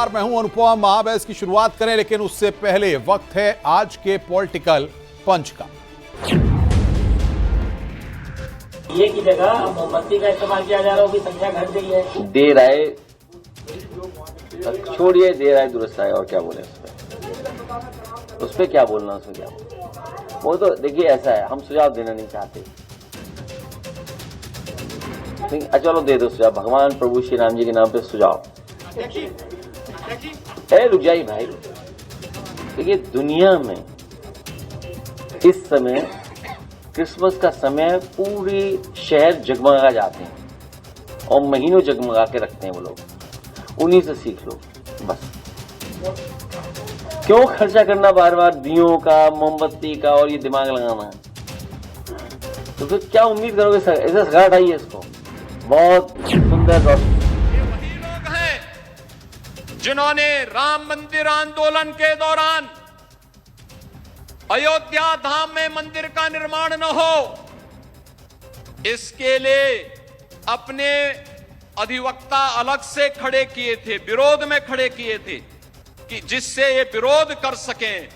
नमस्कार, मैं हूं अनुपम। महाबहस की शुरुआत करें, लेकिन उससे पहले वक्त है आज के पॉलिटिकल पंच का। ये की जगह मोमबत्ती का इस्तेमाल किया जा रहा है, की संख्या घट गई है। देर आए छोड़िए, देर आए दुरुस्त आए, और क्या बोले उस पर क्या बोलना, उसमें क्या बोलना। वो तो देखिए ऐसा है, हम सुझाव देना नहीं चाहते। चलो दे दो सुझाव, भगवान प्रभु श्री राम जी के नाम पे सुझाव। रुक जाइए भाई। देखिए दुनिया में इस समय क्रिसमस का समय पूरी शहर जगमगा जाते हैं और महीनों जगमगा के रखते हैं वो लोग। उन्हीं से सीख लो बस। क्यों खर्चा करना बार बार दियों का, मोमबत्ती का और ये दिमाग लगाना। तो फिर क्या उम्मीद करोगे सर? ऐसा सगा हटाइए इसको। बहुत सुंदर ये वही लोग हैं जिन्होंने राम मंदिर आंदोलन के दौरान अयोध्या धाम में मंदिर का निर्माण न हो, इसके लिए अपने अधिवक्ता अलग से खड़े किए थे, विरोध में खड़े किए थे कि जिससे ये विरोध कर सकें,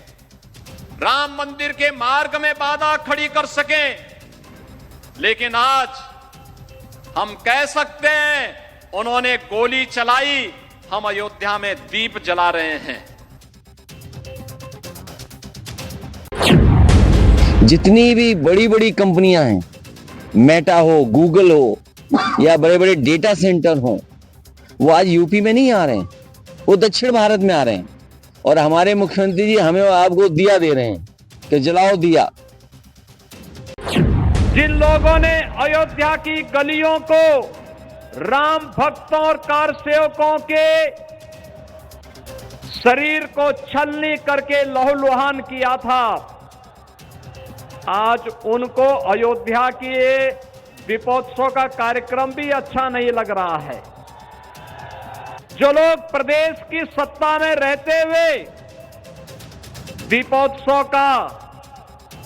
राम मंदिर के मार्ग में बाधा खड़ी कर सकें। लेकिन आज हम कह सकते हैं उन्होंने गोली चलाई, हम अयोध्या में दीप जला रहे हैं। जितनी भी बड़ी बड़ी कंपनियां हैं, मेटा हो, गूगल हो या बड़े बड़े डेटा सेंटर हो, वो आज यूपी में नहीं आ रहे हैं, वो दक्षिण भारत में आ रहे हैं। और हमारे मुख्यमंत्री जी हमें आपको दिया दे रहे हैं कि जलाओ दिया। जिन लोगों ने अयोध्या की गलियों को राम भक्तों और कार सेवकों के शरीर को छलनी करके लहूलुहान किया था, आज उनको अयोध्या की दीपोत्सव का कार्यक्रम भी अच्छा नहीं लग रहा है। जो लोग प्रदेश की सत्ता में रहते हुए दीपोत्सव का,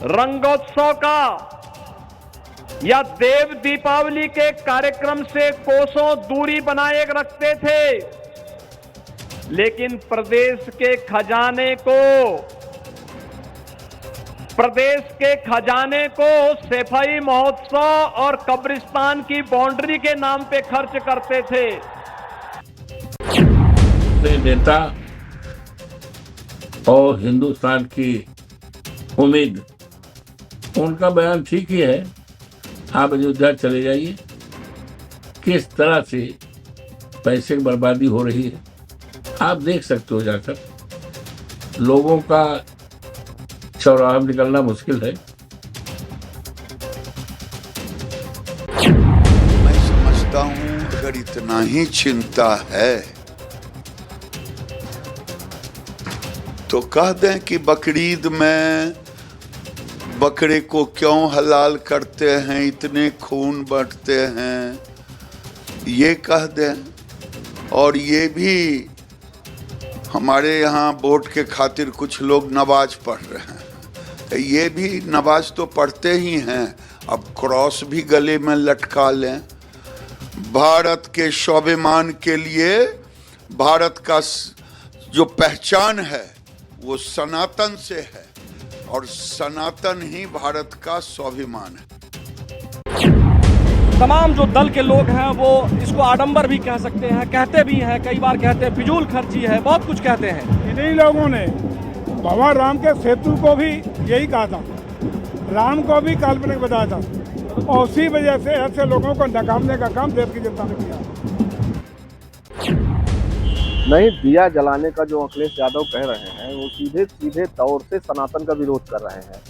रंगोत्सव का या देव दीपावली के कार्यक्रम से कोसों दूरी बनाए रखते थे, लेकिन प्रदेश के खजाने को सफाई महोत्सव और कब्रिस्तान की बाउंड्री के नाम पे खर्च करते थे। नेता और हिंदुस्तान की उम्मीद, उनका बयान ठीक ही है। आप अयोध्या चले जाइए, किस तरह से पैसे की बर्बादी हो रही है आप देख सकते हो जाकर। लोगों का चौराहा निकलना मुश्किल है। मैं समझता हूं अगर इतना ही चिंता है तो कह दें कि बकरीद में बकरे को क्यों हलाल करते हैं, इतने खून बटते हैं, ये कह दें। और ये भी हमारे यहाँ वोट के खातिर कुछ लोग नमाज पढ़ रहे हैं, तो ये भी नमाज तो पढ़ते ही हैं, अब क्रॉस भी गले में लटका लें। भारत के स्वाभिमान के लिए भारत का जो पहचान है वो सनातन से है और सनातन ही भारत का स्वाभिमान है। तमाम जो दल के लोग हैं वो इसको आडंबर भी कह सकते हैं, कहते भी हैं, कई बार कहते हैं फिजूल खर्ची है, बहुत कुछ कहते हैं। इन्हीं लोगों ने भगवान राम के सेतु को भी यही कहा था, राम को भी काल्पनिक बताया था, और उसी वजह से ऐसे लोगों को नकामने का काम देश की जनता ने किया। नहीं, दिया जलाने का जो अखिलेश यादव कह रहे हैं वो सीधे सीधे तौर से सनातन का विरोध कर रहे हैं।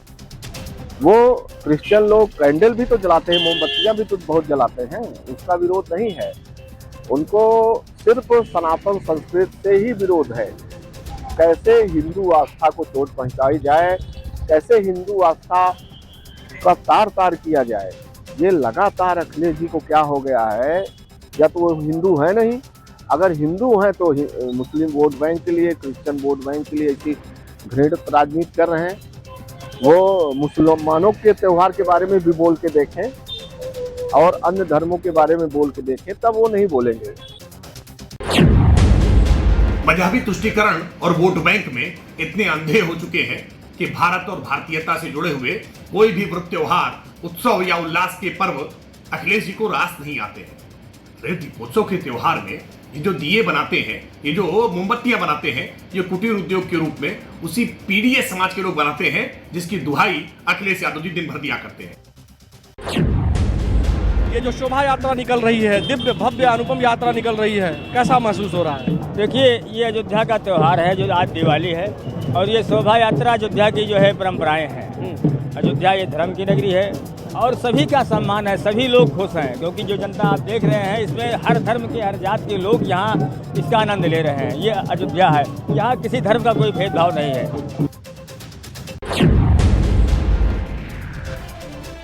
वो क्रिश्चियन लोग कैंडल भी तो जलाते हैं, मोमबत्तियां भी तो बहुत जलाते हैं, उसका विरोध नहीं है। उनको सिर्फ सनातन संस्कृति से ही विरोध है। कैसे हिंदू आस्था को चोट पहुंचाई जाए, कैसे हिंदू आस्था का तार तार किया जाए, ये लगातार अखिलेश जी को क्या हो गया है। या तो वो हिंदू है नहीं, अगर हिंदू हैं तो मुस्लिम वोट बैंक के लिए, क्रिश्चियन वोट बैंक के लिए ऐसी घृणित राजनीति कर रहे हैं। वो मुसलमानों के त्यौहार के बारे में भी बोल के देखें और अन्य धर्मों के बारे में बोल के देखें, तब वो नहीं बोलेंगे। मजहबी तुष्टीकरण और वोट बैंक में इतने अंधे हो चुके हैं कि भारत और भारतीयता से जुड़े हुए कोई भी व्रत त्योहार, उत्सव या उल्लास के पर्व अखिलेश जी को रास नहीं आते हैं। अरे दीपोत्सव के त्योहार में ये जो दिए बनाते हैं, ये जो मोमबत्तियां बनाते हैं, ये कुटीर उद्योग के रूप में उसी पीड़ित समाज के लोग बनाते हैं जिसकी दुहाई अखिलेश यादव जी दिन भर दिया करते हैं। ये जो शोभा यात्रा निकल रही है, दिव्य भव्य अनुपम यात्रा निकल रही है, कैसा महसूस हो रहा है? देखिए, ये अयोध्या का त्यौहार है जो आज दिवाली है, और ये शोभा यात्रा अयोध्या की जो है परंपराएं हैं। अयोध्या ये धर्म की नगरी है और सभी का सम्मान है, सभी लोग खुश हैं, क्योंकि जो जनता आप देख रहे हैं इसमें हर धर्म के, हर जात के लोग यहाँ इसका आनंद ले रहे हैं। ये अयोध्या है, यहाँ किसी धर्म का कोई भेदभाव नहीं है।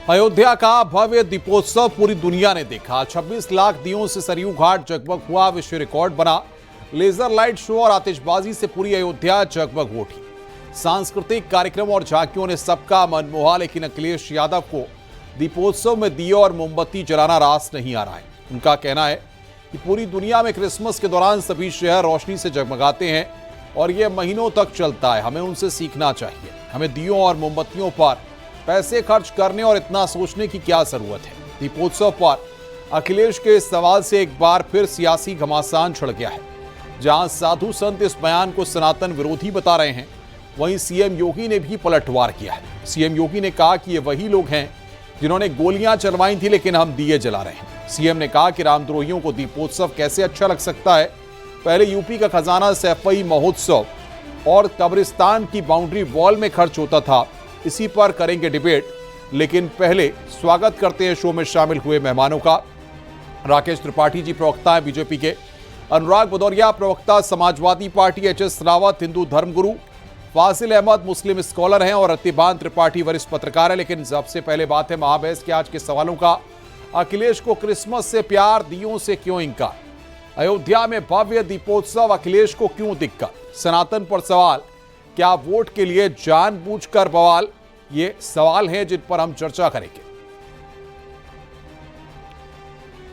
अयोध्या का भव्य दीपोत्सव पूरी दुनिया ने देखा। 26 लाख दियों से सरयू घाट जगमग हुआ, विश्व रिकॉर्ड बना। लेजर लाइट शो और आतिशबाजी से पूरी अयोध्या जगमग उठी। सांस्कृतिक कार्यक्रम और झांकियों ने सबका मन मोहा, लेकिन अखिलेश यादव को दीपोत्सव में दिए और मोमबत्ती जलाना रास नहीं आ रहा है। उनका कहना है कि पूरी दुनिया में क्रिसमस के दौरान सभी शहर रोशनी से जगमगाते हैं और यह महीनों तक चलता है। हमें उनसे सीखना चाहिए। हमें दियों और मोमबत्तियों पर पैसे खर्च करने और इतना सोचने की क्या जरूरत है। दीपोत्सव पर अखिलेश के इस सवाल से एक बार फिर सियासी घमासान छिड़ गया है। जहां साधु संत इस बयान को सनातन विरोधी बता रहे हैं, वहीं सीएम योगी ने भी पलटवार किया है। सीएम योगी ने कहा कि ये वही लोग हैं जिन्होंने गोलियां चलवाई थी, लेकिन हम दिए जला रहे हैं। सीएम ने कहा कि रामद्रोहियों को दीपोत्सव कैसे अच्छा लग सकता है। पहले यूपी का खजाना सैफई महोत्सव और कब्रिस्तान की बाउंड्री वॉल में खर्च होता था। इसी पर करेंगे डिबेट, लेकिन पहले स्वागत करते हैं शो में शामिल हुए मेहमानों का। राकेश त्रिपाठी जी प्रवक्ता है बीजेपी के, अनुराग भदौरिया प्रवक्ता समाजवादी पार्टी, एचएस रावत हिंदू धर्मगुरु, फासिल अहमद मुस्लिम स्कॉलर हैं और रतिबान त्रिपाठी वरिष्ठ पत्रकार है। लेकिन सबसे पहले बात है महाबहस के आज के सवालों का। अखिलेश को क्रिसमस से प्यार, दियों से क्यों इनकार? अयोध्या में भव्य दीपोत्सव, अखिलेश को क्यों दिक्कत? सनातन पर सवाल, क्या वोट के लिए जानबूझकर बवाल? ये सवाल हैं जिन पर हम चर्चा करेंगे।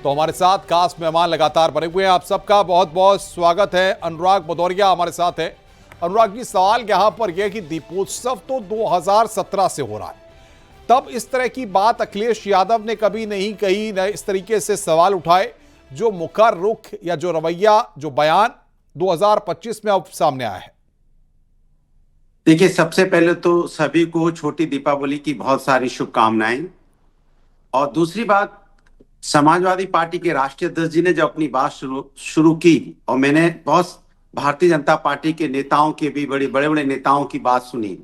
तो हमारे साथ खास मेहमान लगातार बने हुए हैं। आप सबका बहुत बहुत स्वागत है। अनुराग भदौरिया हमारे साथ है। अनुराग जी, सवाल यहां पर यह कि दीपोत्सव तो 2017 से हो रहा है, तब इस तरह की बात अखिलेश यादव ने कभी नहीं कही, न इस तरीके से सवाल उठाए। जो मुखर रुख या जो रवैया, जो बयान 2025 में अब सामने आया है। देखिए, सबसे पहले तो सभी को छोटी दीपावली की बहुत सारी शुभकामनाएं। और दूसरी बात, समाजवादी पार्टी के राष्ट्रीय अध्यक्ष जी ने जब अपनी बात शुरू की, और मैंने बहुत भारतीय जनता पार्टी के नेताओं के भी बड़े बड़े नेताओं की बात सुनी।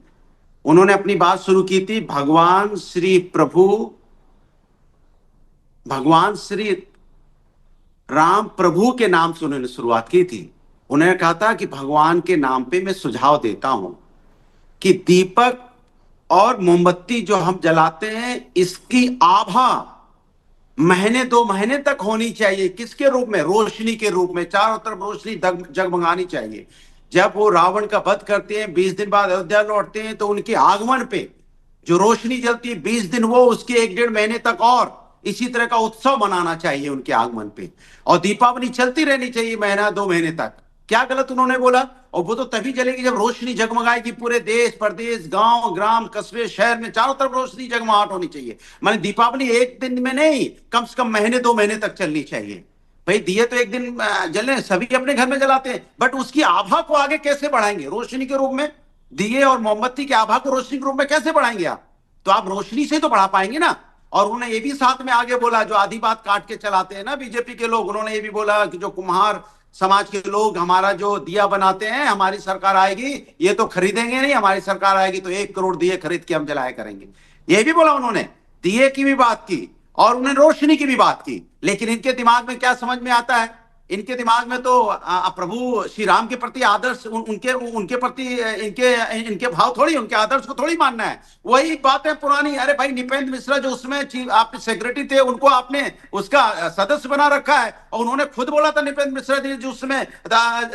उन्होंने अपनी बात शुरू की थी भगवान श्री राम प्रभु के नाम से उन्होंने शुरुआत की थी। उन्होंने कहा था कि भगवान के नाम पे मैं सुझाव देता हूं कि दीपक और मोमबत्ती जो हम जलाते हैं, इसकी आभा महीने 2 महीने तक होनी चाहिए। किसके रूप में? रोशनी के रूप में। चारों तरफ रोशनी जगमगानी चाहिए। जब वो रावण का वध करते हैं, 20 दिन बाद अयोध्या लौटते हैं, तो उनके आगमन पे जो रोशनी जलती है 20 दिन, वो उसके 1-1.5 महीने तक और इसी तरह का उत्सव मनाना चाहिए उनके आगमन पे। और दीपावली चलती रहनी चाहिए महीना 2 महीने तक। क्या गलत उन्होंने बोला? और वो तो तभी जलेगी जब रोशनी जगमगाएगी। पूरे देश, प्रदेश, गांव, ग्राम, कस्बे, शहर में चारों तरफ रोशनी जगमगाहट होनी चाहिए। माने दीपावली एक दिन में नहीं, कम से कम महीने 2 महीने तक चलनी चाहिए। भाई दिए तो एक दिन जले, सभी अपने घर में जलाते हैं, बट उसकी आभा को आगे कैसे बढ़ाएंगे? रोशनी के रूप में दिए और मोमबत्ती की आभा को रोशनी के रूप में कैसे बढ़ाएंगे आप? तो आप रोशनी से तो बढ़ा पाएंगे ना। और उन्होंने ये भी साथ में आगे बोला, जो आधी बात काट के चलाते हैं ना बीजेपी के लोग, उन्होंने ये भी बोला कि जो कुम्हार समाज के लोग हमारा जो दिया बनाते हैं, हमारी सरकार आएगी ये तो खरीदेंगे नहीं, हमारी सरकार आएगी तो 1 करोड़ दिए खरीद के हम जलाया करेंगे। ये भी बोला उन्होंने, दिए की भी बात की और उन्होंने रोशनी की भी बात की। लेकिन इनके दिमाग में क्या समझ में आता है? इनके दिमाग में तो प्रभु श्री राम के प्रति आदर्श, उनके प्रति इनके भाव थोड़ी, उनके आदर्श को थोड़ी मानना है। वही बात है पुरानी। अरे भाई, निपेंद्र मिश्रा जो उसमें आप सेक्रेटरी थे, उनको आपने उसका सदस्य बना रखा है। और उन्होंने खुद बोला था, निपेंद्र मिश्रा जी जो उसमें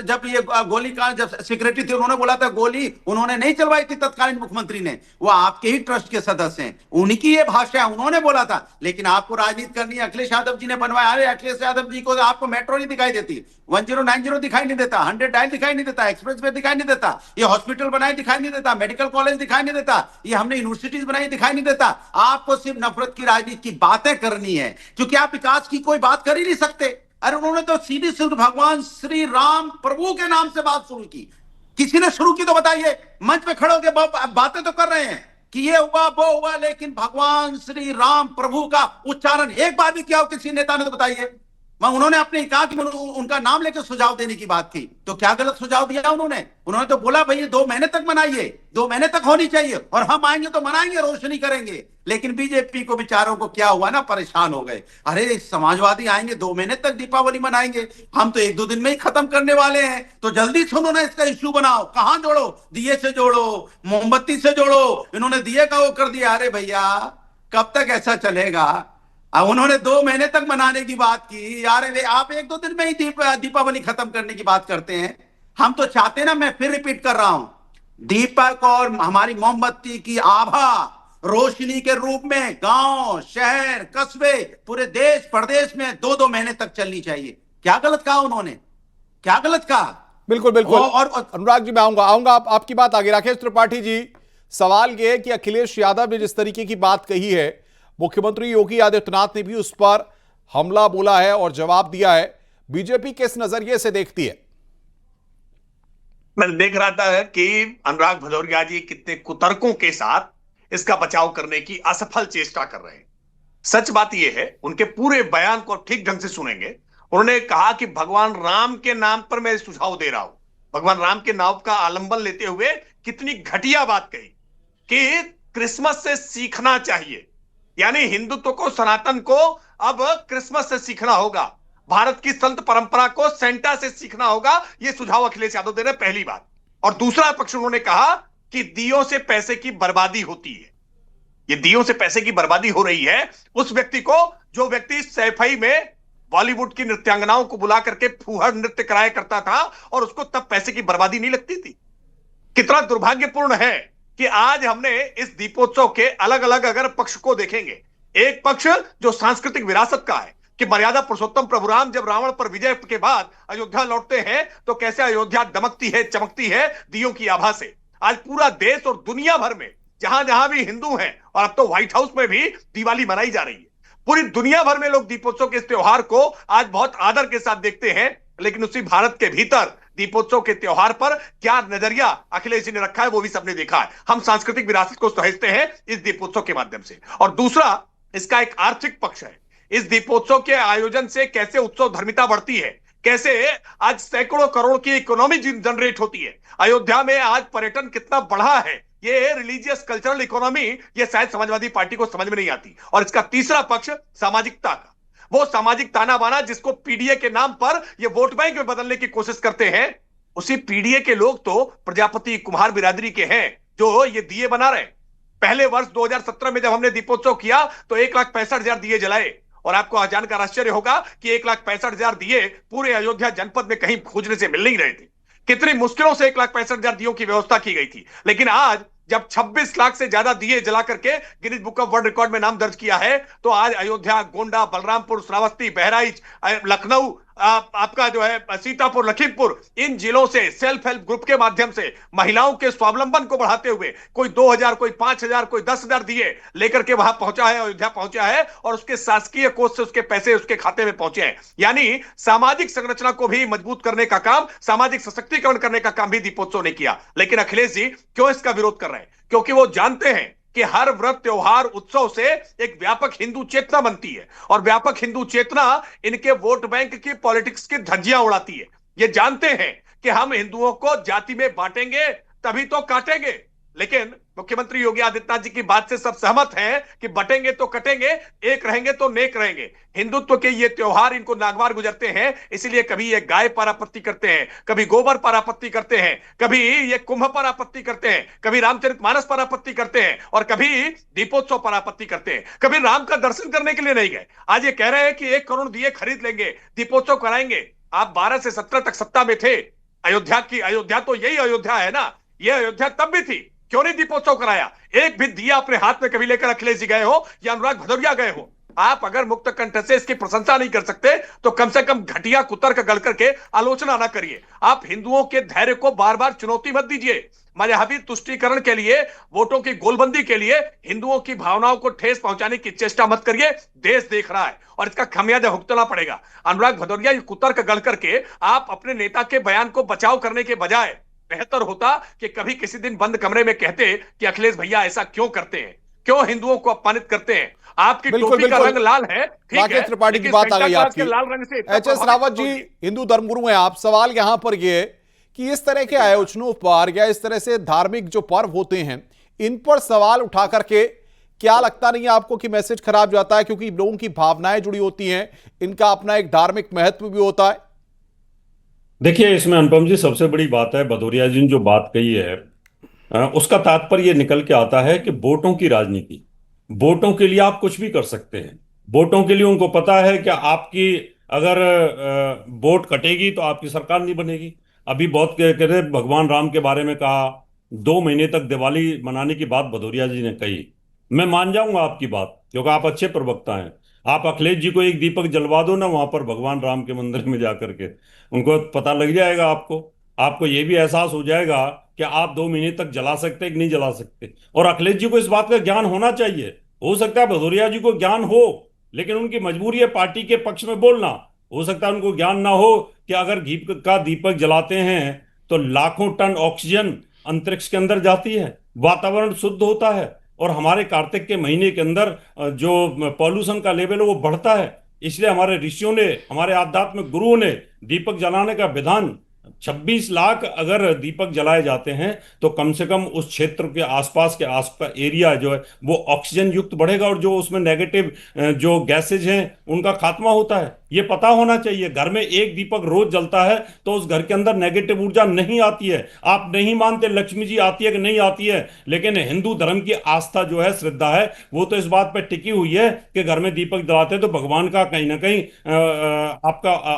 जब ये गोली का जब सेक्रेटरी थे, उन्होंने बोला था गोली उन्होंने नहीं चलवाई थी तत्कालीन मुख्यमंत्री ने, वो आपके ही ट्रस्ट के सदस्य हैं। उनकी ये भाषा है, उन्होंने बोला था। लेकिन आपको राजनीति करनी है, अखिलेश यादव जी ने बनवाया। अरे अखिलेश यादव जी को आपको मेट्रो नहीं दिखाई दिखाई देती, 1090 दिखाई नहीं देता, 100 डायल दिखाई नहीं देता, एक्सप्रेस वे दिखाई नहीं देता, ये हॉस्पिटल बनाए दिखाई नहीं देता, मेडिकल कॉलेज दिखाई नहीं देता, ये हमने यूनिवर्सिटीज बनाई दिखाई नहीं देता। आपको सिर्फ नफरत की राजनीति की बातें करनी है, क्योंकि आप विकास की कोई बात कर ही नहीं सकते। अरे उन्होंने तो सीधी सीधी भगवान श्री राम प्रभु के नाम से बात शुरू की। किसी ने शुरू की तो बताइए, मंच पे खड़े होकर बातें तो कर रहे हैं कि ये हुआ वो हुआ, लेकिन भगवान श्री राम प्रभु का उच्चारण एक बार भी किया हो किसी नेता ने तो बताइए। उन्होंने अपने कहा कि उनका नाम लेकर सुझाव देने की बात की, तो क्या गलत सुझाव दिया उन्होंने? उन्होंने तो बोला भाई 2 महीने तक मनाइए, 2 महीने तक होनी चाहिए, और हम आएंगे तो मनाएंगे, रोशनी करेंगे। लेकिन बीजेपी को बेचारों को क्या हुआ ना, परेशान हो गए। अरे समाजवादी आएंगे 2 महीने तक दीपावली मनाएंगे, हम तो 1-2 दिन में ही खत्म करने वाले हैं, तो जल्दी सुनो ना, इसका इश्यू बनाओ। कहां जोड़ो? दिए से जोड़ो, मोमबत्ती से जोड़ो। इन्होंने दिए का वो कर दिया। अरे भैया कब तक ऐसा चलेगा? अब उन्होंने 2 महीने तक मनाने की बात की। यार आप 1-2 दिन में ही दीपावली खत्म करने की बात करते हैं। हम तो चाहते ना, मैं फिर रिपीट कर रहा हूं, दीपक और हमारी मोमबत्ती की आभा रोशनी के रूप में गांव, शहर, कस्बे, पूरे देश प्रदेश में 2-2 महीने तक चलनी चाहिए। क्या गलत कहा उन्होंने? क्या गलत कहा? बिल्कुल बिल्कुल। और अनुराग जी, मैं आऊंगा आप आपकी बात आगे। राकेश त्रिपाठी जी, सवाल यह है कि अखिलेश यादव ने जिस तरीके की बात कही है, मुख्यमंत्री योगी आदित्यनाथ ने भी उस पर हमला बोला है और जवाब दिया है। बीजेपी किस नजरिए से देखती है? मैं देख रहा था कि अनुराग भदौरिया जी कितने कुतर्कों के साथ इसका बचाव करने की असफल चेष्टा कर रहे हैं। सच बात यह है, उनके पूरे बयान को ठीक ढंग से सुनेंगे, उन्होंने कहा कि भगवान राम के नाम पर मैं सुझाव दे रहा हूं। भगवान राम के नाम का आलंबन लेते हुए कितनी घटिया बात कही कि क्रिसमस से सीखना चाहिए, यानी हिंदुत्व को, सनातन को अब क्रिसमस से सीखना होगा, भारत की संत परंपरा को सेंटा से सीखना होगा। यह सुझाव अखिलेश यादव दे रहे, पहली बात। और दूसरा पक्ष उन्होंने कहा कि दियों से पैसे की बर्बादी होती है। ये दियों से पैसे की बर्बादी हो रही है उस व्यक्ति को, जो व्यक्ति सैफई में बॉलीवुड की नृत्यांगनाओं को बुला करके फूहड़ नृत्य कराया करता था और उसको तब पैसे की बर्बादी नहीं लगती थी। कितना दुर्भाग्यपूर्ण है कि आज हमने इस दीपोत्सव के अलग अलग अगर पक्ष को देखेंगे, एक पक्ष जो सांस्कृतिक विरासत का है कि मर्यादा पुरुषोत्तम प्रभु राम जब रावण पर विजय के बाद अयोध्या लौटते हैं तो कैसे अयोध्या दमकती है, चमकती है दियों की आभा से। आज पूरा देश और दुनिया भर में जहां जहां भी हिंदू हैं, और अब तो व्हाइट हाउस में भी दिवाली मनाई जा रही है, पूरी दुनिया भर में लोग दीपोत्सव के इस त्योहार को आज बहुत आदर के साथ देखते हैं। लेकिन उसी भारत के भीतर दीपोत्सव के त्योहार पर क्या नजरिया अखिलेश जी ने रखा है वो भी सबने देखा है। हम सांस्कृतिक विरासत को सहेजते हैं इस दीपोत्सव के माध्यम से। और दूसरा, इसका एक आर्थिक पक्ष है। इस दीपोत्सव के आयोजन से कैसे उत्सव धर्मिता बढ़ती है, कैसे आज सैकड़ों करोड़ की इकोनॉमी जनरेट होती है। अयोध्या में आज पर्यटन कितना बढ़ा है, ये रिलीजियस कल्चरल इकोनॉमी, ये शायद समाजवादी पार्टी को समझ में नहीं आती। और इसका तीसरा पक्ष सामाजिकता का, वो सामाजिक ताना बाना जिसको पीडीए के नाम पर ये वोट बैंक में बदलने की कोशिश करते हैं। उसी पीडीए के लोग तो प्रजापति कुम्हार बिरादरी के हैं जो ये दिए बना रहे हैं। पहले वर्ष 2017 में जब हमने दीपोत्सव किया तो 1,65,000 दिए जलाए, और आपको जानकर आश्चर्य होगा कि 1,65,000 दिए पूरे अयोध्या जनपद में कहीं खोजने से मिल नहीं रहे थे। कितनी मुश्किलों से 1,65,000 दियों की व्यवस्था की गई थी। लेकिन आज जब 26 लाख से ज्यादा दिए जला करके Guinness book of world record में नाम दर्ज किया है, तो आज अयोध्या, गोंडा, बलरामपुर, श्रावस्ती, बहराइच, लखनऊ, आपका जो है सीतापुर, लखीमपुर, इन जिलों से सेल्फ हेल्प ग्रुप के माध्यम से महिलाओं के स्वावलंबन को बढ़ाते हुए कोई 2,000, कोई 5,000, कोई 10,000 दिए लेकर के वहां पहुंचा है, अयोध्या पहुंचा है, और उसके शासकीय कोष से उसके पैसे उसके खाते में पहुंचे हैं। यानी सामाजिक संरचना को भी मजबूत करने का काम, सामाजिक सशक्तिकरण करने का काम भी दीपोत्सव ने किया। लेकिन अखिलेश जी क्यों इसका विरोध कर रहे हैं? क्योंकि वो जानते हैं कि हर व्रत, त्योहार, उत्सव से एक व्यापक हिंदू चेतना बनती है, और व्यापक हिंदू चेतना इनके वोट बैंक की पॉलिटिक्स की धज्जियां उड़ाती है। ये जानते हैं कि हम हिंदुओं को जाति में बांटेंगे तभी तो काटेंगे। लेकिन मुख्यमंत्री योगी आदित्यनाथ जी की बात से सब सहमत हैं कि बटेंगे तो कटेंगे, एक रहेंगे तो नेक रहेंगे। हिंदुत्व के ये त्योहार इनको नागवार गुजरते हैं, इसलिए कभी ये गाय पर आपत्ति करते हैं, कभी गोबर पर आपत्ति करते हैं, कभी ये कुंभ पर आपत्ति करते हैं, कभी रामचरितमानस पर आपत्ति करते हैं, और कभी दीपोत्सव पर आपत्ति करते हैं। कभी राम का दर्शन करने के लिए नहीं गए, आज ये कह रहे हैं कि 1 करोड़ दिए खरीद लेंगे, दीपोत्सव कराएंगे। आप 12 से 17 तक सत्ता में थे। अयोध्या तो यही अयोध्या है ना, ये अयोध्या तब भी थी, क्यों नहीं दीपोत्सव कराया? एक भी दिया अपने हाथ में कभी लेकर अखिलेश जी गए हो या अनुराग भदौरिया गए हो? आप अगर मुक्त कंठ से इसकी प्रशंसा नहीं कर सकते तो कम से कम घटिया कुतर का गढ़ करके आलोचना ना करिए। आप हिंदुओं के धैर्य को बार बार चुनौती मत दीजिए। मजहबी तुष्टीकरण के लिए, वोटों की गोलबंदी के लिए हिंदुओं की भावनाओं को ठेस पहुंचाने की चेष्टा मत करिए। देश देख रहा है और इसका खमियाजा भुगतना पड़ेगा। अनुराग भदौरिया, ये कुतर का गढ़ करके आप अपने नेता के बयान को बचाव करने के बजाय बेहतर होता कि कभी किसी दिन बंद कमरे में कहते कि अखिलेश भैया ऐसा क्यों करते हैं, क्यों हिंदुओं को अपमानित करते हैं। आपकी टोपी का रंग लाल है, ठीक है, त्रिपाठी की बात आ गई आपकी। लाल रंग से एच.एस. रावत जी, हिंदू धर्मगुरु हैं आप, सवाल यहां पर ये कि इस तरह के आयोजनों पर या इस तरह से धार्मिक जो पर्व होते हैं, इन पर सवाल उठा करके क्या लगता नहीं है आपको कि मैसेज खराब जाता है? क्योंकि लोगों की भावनाएं जुड़ी होती हैं, इनका अपना एक धार्मिक महत्व भी होता है। देखिए, इसमें अनुपम जी सबसे बड़ी बात है, भदौरिया जी ने जो बात कही है उसका तात्पर्य निकल के आता है कि वोटों की राजनीति, वोटों के लिए आप कुछ भी कर सकते हैं। वोटों के लिए उनको पता है कि आपकी अगर वोट कटेगी तो आपकी सरकार नहीं बनेगी। अभी बहुत कहते भगवान राम के बारे में कहा, 2 महीने तक दिवाली मनाने की बात भदौरिया जी ने कही। मैं मान जाऊंगा आपकी बात, क्योंकि आप अच्छे प्रवक्ता हैं। आप अखिलेश जी को एक दीपक जलवा दो ना वहां पर भगवान राम के मंदिर में जाकर के, उनको पता लग जाएगा। आपको ये भी एहसास हो जाएगा कि आप 2 महीने तक जला सकते हैं कि नहीं जला सकते। और अखिलेश जी को इस बात का ज्ञान होना चाहिए। हो सकता है भदौरिया जी को ज्ञान हो, लेकिन उनकी मजबूरी है पार्टी के पक्ष में बोलना। हो सकता है उनको ज्ञान ना हो कि अगर घी का दीपक जलाते हैं तो लाखों टन ऑक्सीजन अंतरिक्ष के अंदर जाती है, वातावरण शुद्ध होता है, और हमारे कार्तिक के महीने के अंदर जो पॉल्यूशन का लेवल है वो बढ़ता है। इसलिए हमारे ऋषियों ने, हमारे आध्यात्मिक गुरुओं ने दीपक जलाने का विधान, 26 लाख अगर दीपक जलाए जाते हैं तो कम से कम उस क्षेत्र के आसपास एरिया जो है वो ऑक्सीजन युक्त बढ़ेगा, और जो उसमें नेगेटिव जो गैसेज हैं उनका खात्मा होता है। ये पता होना चाहिए। घर में एक दीपक रोज जलता है तो उस घर के अंदर नेगेटिव ऊर्जा नहीं आती है। आप नहीं मानते लक्ष्मी जी आती है कि नहीं आती है, लेकिन हिंदू धर्म की आस्था जो है, श्रद्धा है, वो तो इस बात पर टिकी हुई है कि घर में दीपक जलाते हैं तो भगवान का कहीं ना कहीं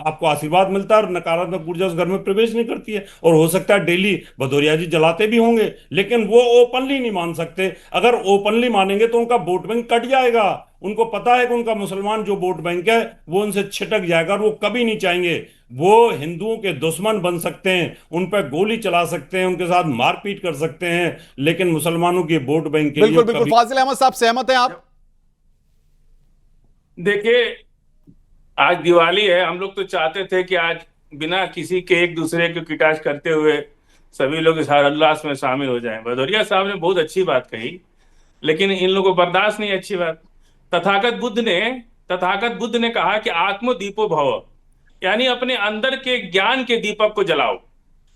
आपको आशीर्वाद मिलता है और नकारात्मक ऊर्जा उस घर में प्रवेश नहीं करती है। और हो सकता है डेली भदौरिया जी जलाते भी होंगे, लेकिन वो ओपनली नहीं मान सकते। अगर ओपनली मानेंगे तो उनका वोट बैंक कट जाएगा। उनको पता है कि उनका मुसलमान जो वोट बैंक है वो उनसे छिटक जाएगा, और वो कभी नहीं चाहेंगे। वो हिंदुओं के दुश्मन बन सकते हैं, उन पर गोली चला सकते हैं, उनके साथ मारपीट कर सकते हैं, लेकिन मुसलमानों के वोट बैंक के बिल्कुल बिल्कुल। फाजिल अहमद साहब, सहमत हैं आप? देखिए, आज दिवाली है, हम लोग तो चाहते थे कि आज बिना किसी के एक दूसरे को किटाच करते हुए सभी लोग इस हरोल्लास में शामिल हो जाएं। भदौरिया साहब ने बहुत अच्छी बात कही, लेकिन इन लोगों को बर्दाश्त नहीं अच्छी बात। तथागत बुद्ध ने कहा कि आत्मो दीपो भव, यानी अपने अंदर के ज्ञान के दीपक को जलाओ।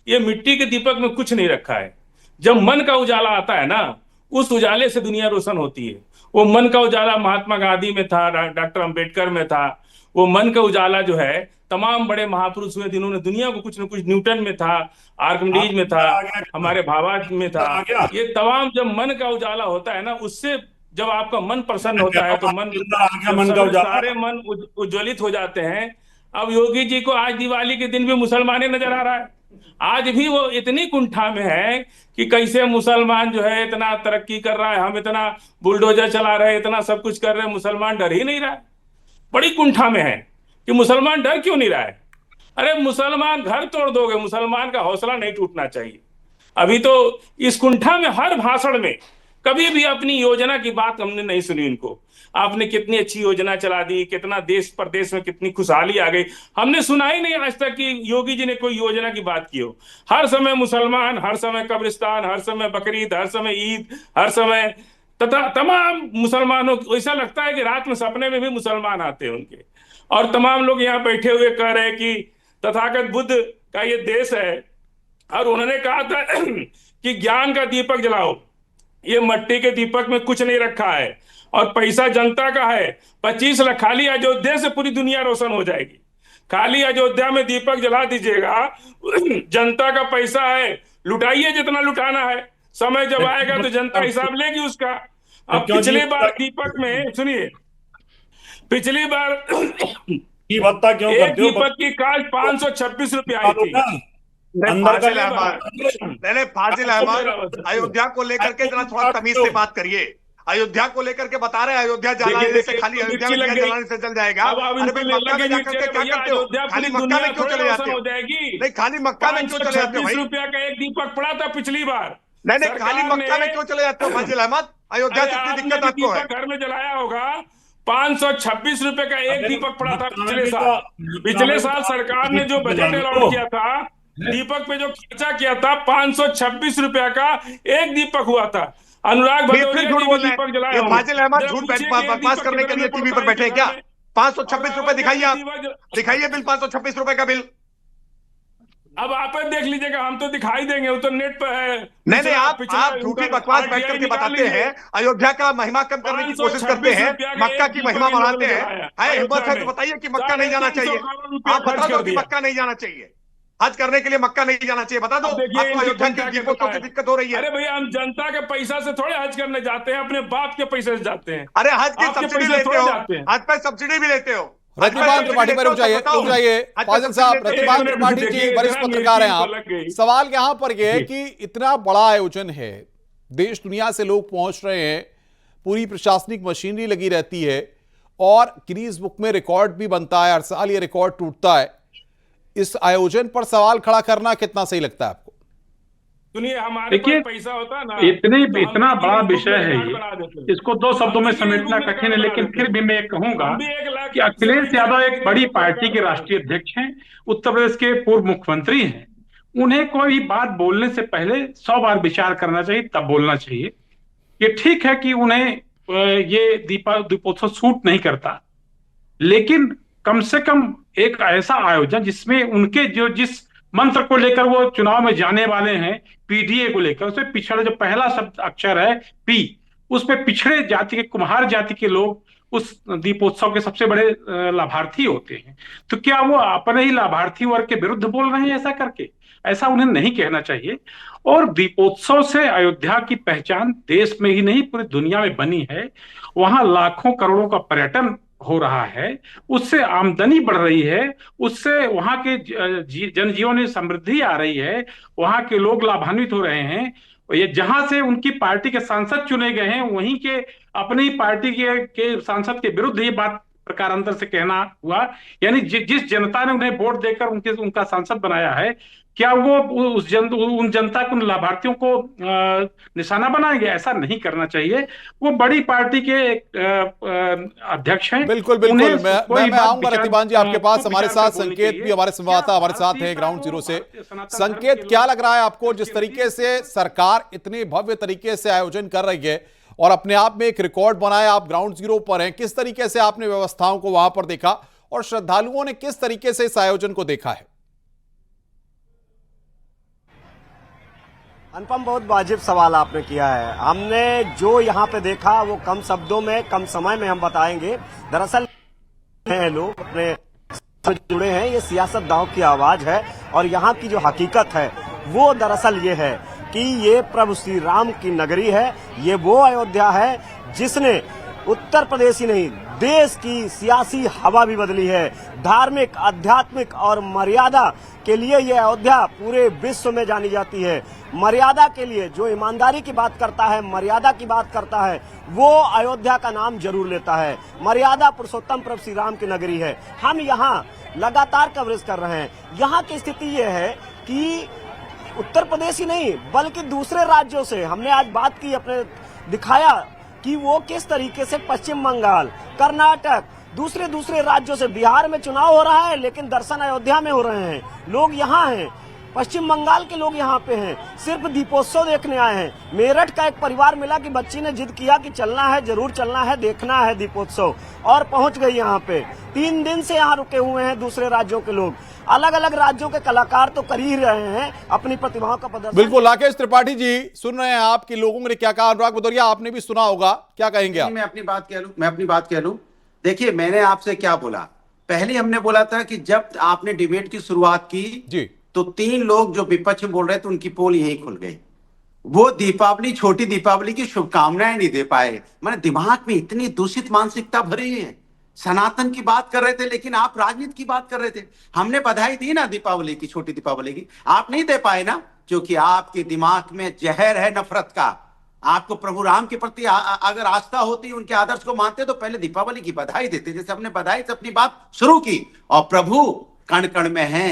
ये मिट्टी के दीपक में कुछ नहीं रखा है। जब मन का उजाला आता है ना, उस उजाले से दुनिया रोशन होती है। वो मन का उजाला महात्मा गांधी में था, डॉक्टर अंबेडकर में था। वो मन का उजाला जो है तमाम बड़े महापुरुष हुए जिन्होंने दुनिया को कुछ न कुछ, न्यूटन में था, आर्किमिडीज में था, हमारे भाभा में था। ये तमाम जब मन का उजाला होता है ना, उससे जब आपका मन प्रसन्न होता है तो सारे मन उज्ज्वलित हो जाते हैं। अब योगी जी को आज दिवाली के दिन भी मुसलमान नजर आ रहा है। आज भी वो इतनी कुंठा में है कि कैसे मुसलमान जो है इतना तरक्की कर रहा है, हम इतना बुलडोजर चला रहे हैं, इतना सब कुछ कर रहे हैं, मुसलमान डर ही नहीं रहा है। बड़ी कुंठा में है कि मुसलमान डर क्यों नहीं रहा है। अरे मुसलमान घर तोड़ दोगे, मुसलमान का हौसला नहीं टूटना चाहिए। अभी तो इस कुंठा में हर भाषण में कभी भी अपनी योजना की बात हमने नहीं सुनी इनको। आपने कितनी अच्छी योजना चला दी, कितना देश प्रदेश में कितनी खुशहाली आ गई, हमने सुना ही नहीं आज तक कि योगी जी ने कोई योजना की बात की हो। हर समय मुसलमान, हर समय कब्रिस्तान, हर समय बकरीद, हर समय ईद, हर समय तथा तमाम मुसलमानों को ऐसा लगता है कि रात में सपने में भी मुसलमान आते हैं उनके। और तमाम लोग यहाँ बैठे हुए कह रहे हैं कि तथागत बुद्ध का ये देश है, और उन्होंने कहा था कि ज्ञान का दीपक जलाओ। ये मट्टी के दीपक में कुछ नहीं रखा है और पैसा जनता का है। 25 लाख खाली अयोध्या से पूरी दुनिया रोशन हो जाएगी। खाली अयोध्या में दीपक जला दीजिएगा, जनता का पैसा है, लुटाइए जितना लुटाना है। समय जब आएगा तो जनता हिसाब लेगी उसका। अब पिछली बार दीपक में सुनिए, पिछली बार एक दीपक की कास्ट 526 रुपये आई थी। फाजिल अहमद, अयोध्या को लेकर के जरा थोड़ा तमीज से बात करिए। अयोध्या को लेकर के बता रहे हैं अयोध्या जलाने से खाली अयोध्या में दिया जलाने से चल जाएगा। अरे भाई मक्का में जाकर के क्या करते हो? खाली मक्का में क्यों चले जाते हो? नहीं खाली मक्का में क्यों चले जाते हो भाई? ₹526 का एक दीपक पड़ा था पिछली बार। नहीं खाली मक्का में क्यों चले जाते हो फाजिल अहमद? अयोध्या से इतनी दिक्कत आपको है? घर में जलाया होगा। ₹526 का एक दीपक पड़ा था पिछले साल। पिछले साल सरकार ने जो बजट अलॉट किया था दीपक पे जो खर्चा किया था ₹526 का एक दीपक हुआ था। अनुराग फिर झूठ बोल रहे हैं। ये फाजिल अहमद झूठ बकवास करने के लिए टीवी पर बैठे हैं क्या? ₹526 दिखाइए, आप दिखाइए बिल, ₹526 का बिल। अब आप देख लीजिएगा, हम तो दिखाई देंगे, वो तो नेट पर है। नहीं आप झूठी बकवास बैठ करके बताते हैं, अयोध्या का महिमा कम करने की कोशिश करते हैं, मक्का की महिमा बढ़ाते हैं। हिम्मत है तो बताइए कि मक्का नहीं जाना चाहिए। आप बता दो कि मक्का नहीं जाना चाहिए, हज करने के लिए मक्का नहीं जाना चाहिए, बता दो। आपको अयोध्या के दीपोत्सव की दिक्कत हो रही है। अरे भैया हम जनता के पैसा से थोड़े हज करने जाते हैं, अपने बाप के पैसे से जाते हैं। अरे हज की सब्सिडी लेते हो, हज पे सब्सिडी भी लेते हो। प्रतिभान त्रिपाठी पर रुक जाइए फाजिल साहब। प्रतिभान त्रिपाठी जी वरिष्ठ पत्रकार हैं आप। सवाल यहाँ पर यह है कि इतना बड़ा आयोजन है, देश दुनिया से लोग पहुंच रहे हैं, पूरी प्रशासनिक मशीनरी लगी रहती है और गिनीज बुक में रिकॉर्ड भी बनता है, हर साल ये रिकॉर्ड टूटता है। इस आयोजन पर सवाल खड़ा करना कितना सही लगता है आपको? सुनिए, हमारे पास पैसा होता है ना, इतना बड़ा विषय है ये, इसको 2 शब्दों में समेटना कठिन है, लेकिन फिर भी मैं कहूंगा कि अखिलेश यादव एक बड़ी पार्टी के राष्ट्रीय अध्यक्ष हैं, उत्तर प्रदेश के पूर्व मुख्यमंत्री हैं। उन्हें कोई बात बोलने से पहले 100 बार विचार करना चाहिए, तब बोलना चाहिए। ये ठीक है कि उन्हें ये दीपोत्सव सूट नहीं करता, लेकिन कम से कम एक ऐसा आयोजन जिसमें उनके जिस मंत्र को लेकर वो चुनाव में जाने वाले हैं, पीडीए को लेकर, उसमें पिछड़ा जो पहला शब्द अक्षर है पी, उसमें पिछड़े जाति के, कुम्हार जाति के लोग उस दीपोत्सव के सबसे बड़े लाभार्थी होते हैं। तो क्या वो अपने ही लाभार्थी वर्ग के विरुद्ध बोल रहे हैं? ऐसा करके ऐसा उन्हें नहीं कहना चाहिए। और दीपोत्सव से अयोध्या की पहचान देश में ही नहीं पूरी दुनिया में बनी है। वहां लाखों करोड़ों का पर्यटन हो रहा है, उससे आमदनी बढ़ रही है, उससे वहां के जनजीवन में समृद्धि आ रही है, वहां के लोग लाभान्वित हो रहे हैं। ये जहां से उनकी पार्टी के सांसद चुने गए हैं, वहीं के अपनी पार्टी के सांसद के विरुद्ध ये बात प्रकारांतर से कहना हुआ। यानी जिस जनता ने उन्हें वोट देकर उनका सांसद बनाया है, क्या वो उन जनता को, उन लाभार्थियों को निशाना बनाएंगे? ऐसा नहीं करना चाहिए। वो बड़ी पार्टी के अध्यक्ष हैं। बिल्कुल मैं आऊंगा रतिबान जी आपके पास। हमारे साथ संकेत भी, हमारे संवाददाता हमारे साथ हैं ग्राउंड जीरो से। संकेत, क्या लग रहा है आपको, जिस तरीके से सरकार इतने भव्य तरीके से आयोजन कर रही है और अपने आप में एक रिकॉर्ड बनाया, आप ग्राउंड जीरो पर हैं, किस तरीके से आपने व्यवस्थाओं को वहां पर देखा और श्रद्धालुओं ने किस तरीके से इस आयोजन को देखा है? अनुपम, बहुत वाजिब सवाल आपने किया है। हमने जो यहाँ पे देखा वो कम शब्दों में, कम समय में हम बताएंगे। दरअसल लोग अपने से जुड़े हैं, ये सियासतदानों की आवाज है और यहाँ की जो हकीकत है वो दरअसल ये है कि ये प्रभु श्री राम की नगरी है। ये वो अयोध्या है जिसने उत्तर प्रदेश ही नहीं, देश की सियासी हवा भी बदली है। धार्मिक, आध्यात्मिक और मर्यादा के लिए ये अयोध्या पूरे विश्व में जानी जाती है। मर्यादा के लिए, जो ईमानदारी की बात करता है, मर्यादा की बात करता है, वो अयोध्या का नाम जरूर लेता है। मर्यादा पुरुषोत्तम प्रभु श्री राम की नगरी है। हम यहाँ लगातार कवरेज कर रहे हैं। यहाँ की स्थिति ये है कि उत्तर प्रदेश ही नहीं बल्कि दूसरे राज्यों से हमने आज बात की, अपने दिखाया कि वो किस तरीके से पश्चिम बंगाल, कर्नाटक, दूसरे राज्यों से, बिहार में चुनाव हो रहा है लेकिन दर्शन अयोध्या में हो रहे हैं। लोग यहाँ हैं, पश्चिम बंगाल के लोग यहाँ पे हैं, सिर्फ दीपोत्सव देखने आए हैं। मेरठ का एक परिवार मिला कि बच्ची ने जिद किया कि चलना है, जरूर चलना है, देखना है दीपोत्सव, और पहुंच गई यहाँ पे। 3 दिन से यहाँ रुके हुए हैं दूसरे राज्यों के लोग। अलग अलग राज्यों के कलाकार तो कर ही रहे हैं अपनी प्रतिभाओं का प्रदर्शन। बिल्कुल, राकेश त्रिपाठी जी सुन रहे हैं आप कि लोगों ने क्या कहा। अनुराग भदौरिया, आपने भी सुना होगा, क्या कहेंगे आप? मैं अपनी बात कह लूं। देखिए, मैंने आपसे क्या बोला, पहले हमने बोला था कि जब आपने डिबेट की शुरुआत की जी, तो 3 लोग जो विपक्ष में बोल रहे थे उनकी पोल यही खुल गई। वो दीपावली, छोटी दीपावली की शुभकामनाएं नहीं दे पाए। मैंने दिमाग में इतनी दूषित मानसिकता भरी है। सनातन की बात कर रहे थे लेकिन आप राजनीति की बात कर रहे थे। हमने बधाई दी ना दीपावली की, छोटी दीपावली की, आप नहीं दे पाए ना, क्योंकि आपके दिमाग में जहर है नफरत का। आपको प्रभु राम के प्रति अगर आस्था होती, उनके आदर्श को मानते, तो पहले दीपावली की बधाई देते, जैसे हमने बधाई से अपनी बात शुरू की। और प्रभु कण कण में हैं,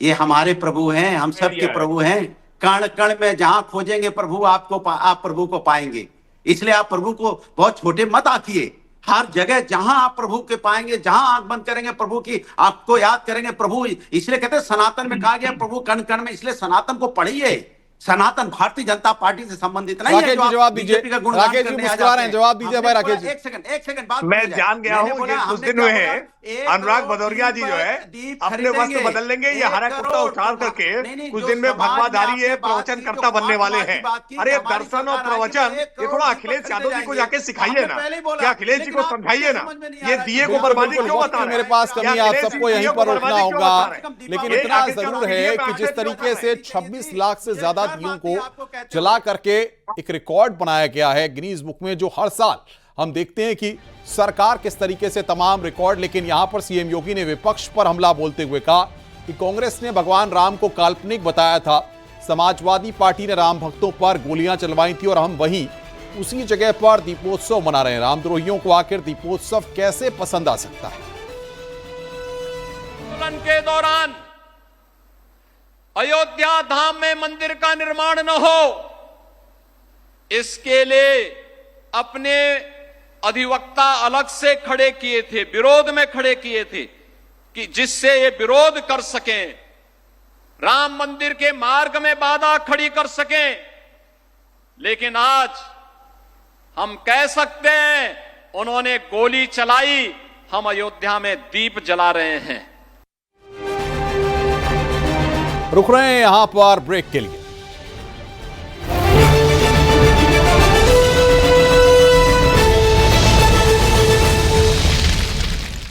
ये हमारे प्रभु हैं, हम सब के प्रभु हैं। कण कण में जहां खोजेंगे प्रभु, आप प्रभु को पाएंगे। इसलिए आप प्रभु को बहुत छोटे मत आंकिए। हर जगह जहां आप प्रभु के पाएंगे, जहां आंख बंद करेंगे प्रभु की, आपको याद करेंगे प्रभु। इसलिए कहते हैं सनातन में कहा गया प्रभु कण कण में, इसलिए सनातन को पढ़िए। सनातन भारतीय जनता पार्टी से संबंधित नहीं है। जवाब दीजिए, राकेश जी मुस्कुरा रहे हैं, जवाब दीजिए भाई राकेश जी। एक सेकंड बात मैं जान गया हूं कि कुछ दिन हुए हैं अनुराग भदौरिया जी जो है अपने वस्त्र बदल लेंगे, ये हरा कुर्ता उछाल करके कुछ दिन में भगवाधारी है प्रवचनकर्ता बनने वाले हैं। अरे दर्शन और प्रवचन ये थोड़ा अखिलेश यादव जी को जाके सिखाइए ना, क्या अखिलेश जी को समझाइए ना, ये दिए को बर्बादी क्यों बता रहे हैं? मेरे पास कमी, आप सबको यहीं पर रोकना होगा, लेकिन इतना जरूर है कि जिस तरीके से 26 लाख से ज्यादा दियों को जला करके एक रिकॉर्ड बनाया गया है गिनीज बुक में, जो हर साल हम देखते हैं कि सरकार किस तरीके से तमाम रिकॉर्ड, लेकिन यहां पर सीएम योगी ने विपक्ष पर हमला बोलते हुए कहा कि कांग्रेस ने भगवान राम को काल्पनिक बताया था, समाजवादी पार्टी ने राम भक्तों पर गोलियां चलवाई थी और हम वहीं उसी जगह पर दीपोत्सव मना रहे हैं। रामद्रोहियों को आखिर दीपोत्सव कैसे पसंद आ सकता है? आंदोलन के दौरान अयोध्या धाम में मंदिर का निर्माण न हो, इसके लिए अपने अधिवक्ता अलग से खड़े किए थे, विरोध में खड़े किए थे कि जिससे ये विरोध कर सकें, राम मंदिर के मार्ग में बाधा खड़ी कर सकें। लेकिन आज हम कह सकते हैं उन्होंने गोली चलाई, हम अयोध्या में दीप जला रहे हैं। रुक रहे हैं यहां पर ब्रेक के लिए।